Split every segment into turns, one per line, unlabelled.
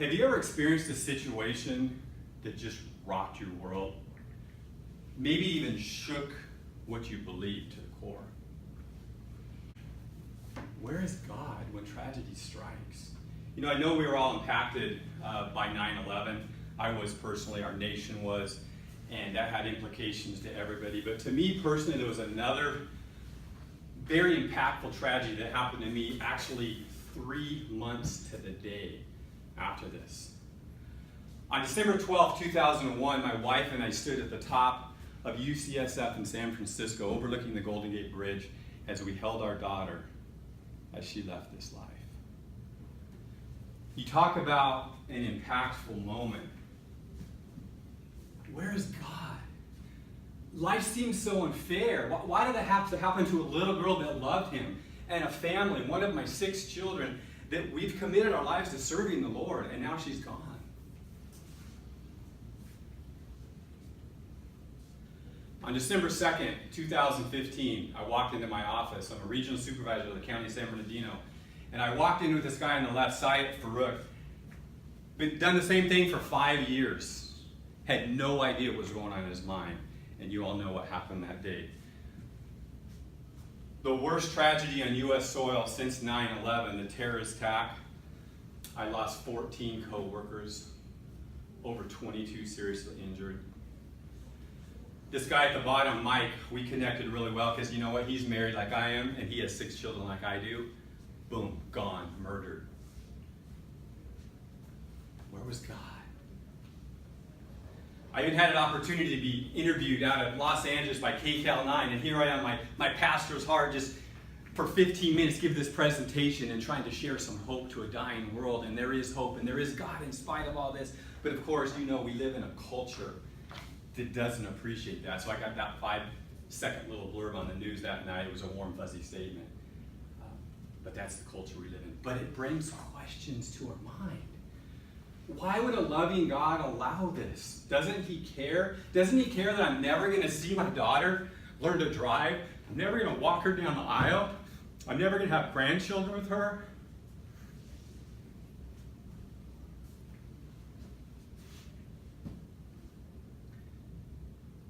Have you ever experienced a situation that just rocked your world? Maybe even shook what you believed to the core? Where is God when tragedy strikes? You know, I know we were all impacted by 9/11. I was personally, our nation was, and that had implications to everybody. But to me personally, there was another very impactful tragedy that happened to me actually 3 months to the day after this. On December 12, 2001, my wife and I stood at the top of UCSF in San Francisco, overlooking the Golden Gate Bridge, as we held our daughter as she left this life. You talk about an impactful moment. Where is God? Life seems so unfair. Why did it have to happen to a little girl that loved him and a family, one of my 6 children, that we've committed our lives to serving the Lord, and now she's gone? On December 2nd, 2015, I walked into my office. I'm a regional supervisor of the county of San Bernardino. And I walked in with this guy on the left side, Farouk. Been done the same thing for 5 years. Had no idea what was going on in his mind. And you all know what happened that day. The worst tragedy on U.S. soil since 9/11, the terrorist attack. I lost 14 co-workers, over 22 seriously injured. This guy at the bottom, Mike, we connected really well because you know what? He's married like I am, and he has 6 children like I do. Boom, gone, murdered. Where was God? I even had an opportunity to be interviewed out of Los Angeles by KCAL9, and here I am, my pastor's heart, just for 15 minutes give this presentation and trying to share some hope to a dying world, and there is hope, and there is God in spite of all this. But of course, you know, we live in a culture that doesn't appreciate that. So I got that 5-second little blurb on the news that night. It was a warm, fuzzy statement. But that's the culture we live in. But it brings questions to our mind. Why would a loving God allow this? Doesn't he care? Doesn't he care that I'm never going to see my daughter learn to drive? I'm never going to walk her down the aisle? I'm never going to have grandchildren with her?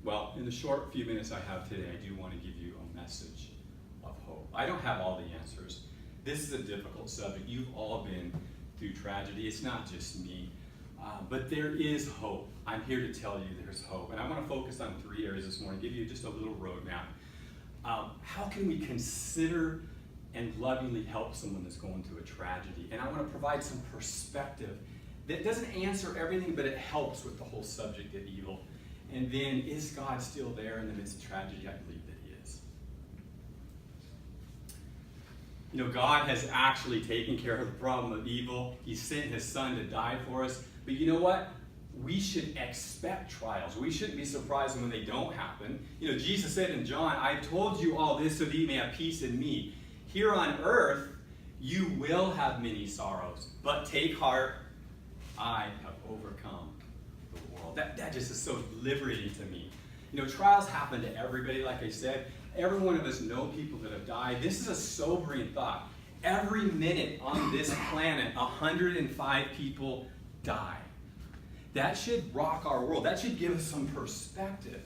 Well, in the short few minutes I have today, I do want to give you a message of hope. I don't have all the answers. This is a difficult subject. You've all been through tragedy. It's not just me. But there is hope. I'm here to tell you there's hope. And I want to focus on 3 areas this morning, give you just a little roadmap. How can we consider and lovingly help someone that's going through a tragedy? And I want to provide some perspective that doesn't answer everything, but it helps with the whole subject of evil. And then, is God still there in the midst of tragedy? I believe that he is. You know, God has actually taken care of the problem of evil. He sent his son to die for us. But you know what? We should expect trials. We shouldn't be surprised when they don't happen. You know, Jesus said in John, I told you all this so that you may have peace in me. Here on earth, you will have many sorrows. But take heart, I have overcome the world. That just is so liberating to me. You know, trials happen to everybody, like I said. Every one of us know people that have died. This is a sobering thought. Every minute on this planet, 105 people die. That should rock our world. That should give us some perspective.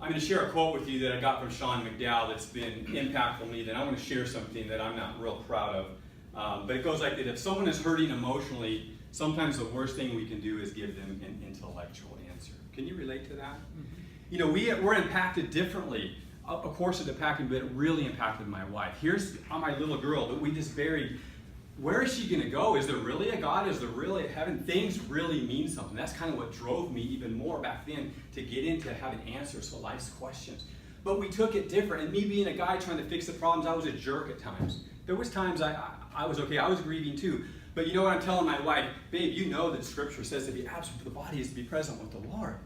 I'm going to share a quote with you that I got from Sean McDowell that's been impactful on me. Then I want to share something that I'm not real proud of. But it goes like that. If someone is hurting emotionally, sometimes the worst thing we can do is give them an intellectual answer. Can you relate to that? Mm-hmm. You know, we're impacted differently. Of course it impacted me, but it really impacted my wife. Here's my little girl that we just buried. Where is she going to go? Is there really a God? Is there really a heaven? Things really mean something. That's kind of what drove me even more back then to get into having answers to life's questions. But we took it different. And me being a guy trying to fix the problems, I was a jerk at times. There was times I was okay. I was grieving too. But you know what I'm telling my wife? Babe, you know that Scripture says to be absent from the body is to be present with the Lord.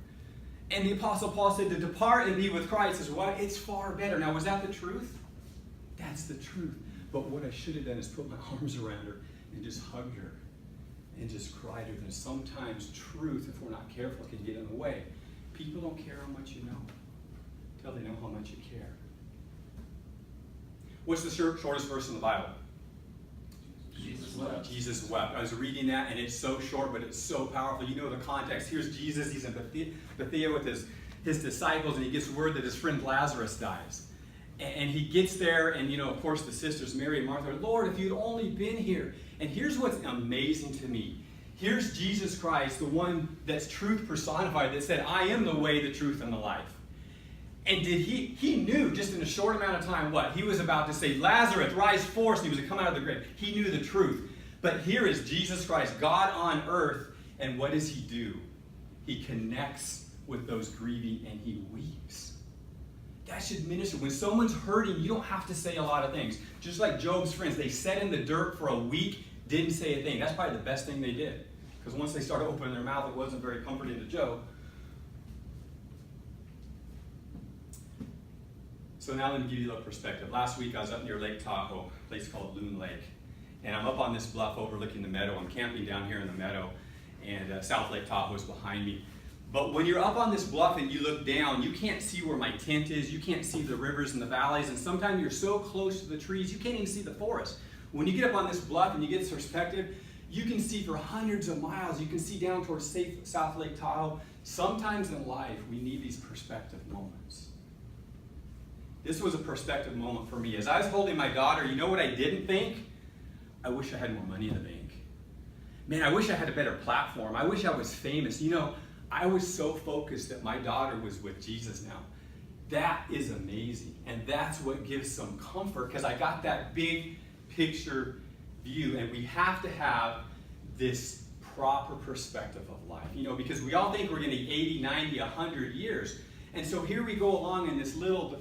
And the Apostle Paul said to depart and be with Christ is what? It's far better. Now, was that the truth? That's the truth. But what I should have done is put my arms around her and just hugged her and just cried to her. And sometimes truth, if we're not careful, can get in the way. People don't care how much you know until they know how much you care. What's the shortest verse in the Bible?
Jesus wept.
Jesus wept. I was reading that, and it's so short, but it's so powerful. You know the context. Here's Jesus. He's in Bethsaida with his disciples, and he gets word that his friend Lazarus dies. And he gets there, and, of course, the sisters, Mary and Martha, are, Lord, if you'd only been here. And here's what's amazing to me. Here's Jesus Christ, the one that's truth personified, that said, I am the way, the truth, and the life. And he knew just in a short amount of time what? He was about to say, Lazarus, rise forth, and he was to come out of the grave. He knew the truth. But here is Jesus Christ, God on earth, and what does he do? He connects with those grieving, and he weeps. That should minister. When someone's hurting, you don't have to say a lot of things. Just like Job's friends, they sat in the dirt for a week, didn't say a thing. That's probably the best thing they did. Because once they started opening their mouth, it wasn't very comforting to Job. So now let me give you a little perspective. Last week I was up near Lake Tahoe, a place called Loon Lake. And I'm up on this bluff overlooking the meadow. I'm camping down here in the meadow, and South Lake Tahoe is behind me. But when you're up on this bluff and you look down, you can't see where my tent is. You can't see the rivers and the valleys. And sometimes you're so close to the trees, you can't even see the forest. When you get up on this bluff and you get this perspective, you can see for hundreds of miles. You can see down towards South Lake Tahoe. Sometimes in life, we need these perspective moments. This was a perspective moment for me. As I was holding my daughter, you know what I didn't think? I wish I had more money in the bank. Man, I wish I had a better platform. I wish I was famous. I was so focused that my daughter was with Jesus now. That is amazing. And that's what gives some comfort, because I got that big picture view. And we have to have this proper perspective of life. Because we all think we're going to be 80, 90, 100 years. And so here we go along in this little,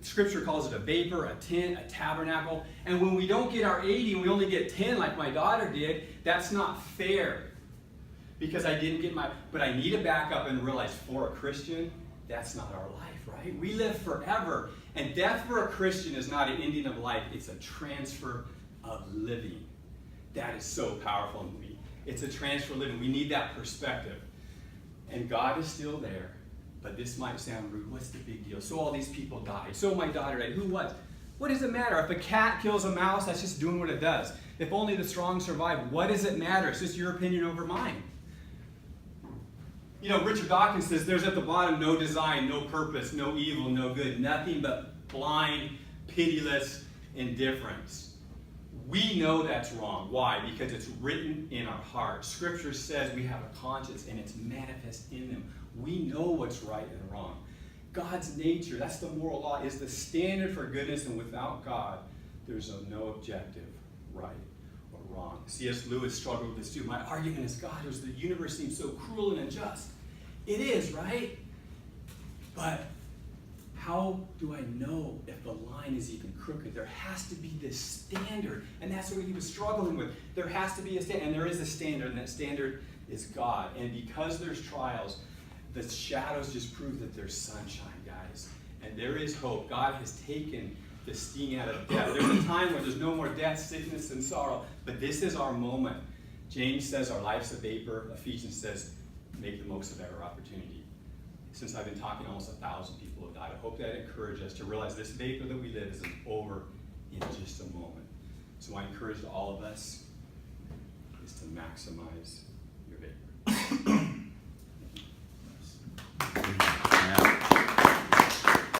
Scripture calls it a vapor, a tent, a tabernacle. And when we don't get our 80 and we only get 10 like my daughter did, that's not fair. Because I didn't get but I need to back up and realize for a Christian, that's not our life, right? We live forever. And death for a Christian is not an ending of life, it's a transfer of living. That is so powerful in me. It's a transfer of living. We need that perspective. And God is still there. But this might sound rude. What's the big deal? So all these people died. So my daughter died. Who was? What does it matter? If a cat kills a mouse, that's just doing what it does. If only the strong survive, what does it matter? It's just your opinion over mine. Richard Dawkins says there's at the bottom no design, no purpose, no evil, no good, nothing but blind, pitiless indifference. We know that's wrong. Why? Because it's written in our hearts. Scripture says we have a conscience and it's manifest in them. We know what's right and wrong. God's nature, that's the moral law, is the standard for goodness, and without God, there's no objective right or wrong. C.S. Lewis struggled with this too. My argument is God, the universe seems so cruel and unjust. It is, right? But how do I know if the line is even crooked? There has to be this standard, and that's what he was struggling with. There has to be a standard, and there is a standard, and that standard is God. And because there's trials, the shadows just prove that there's sunshine, guys. And there is hope. God has taken the sting out of death. There's a time where there's no more death, sickness, and sorrow. But this is our moment. James says our life's a vapor. Ephesians says make the most of every opportunity. Since I've been talking, almost 1,000 people have died. I hope that encourages us to realize this vapor that we live isn't over in just a moment. So I encourage all of us is to maximize your vapor.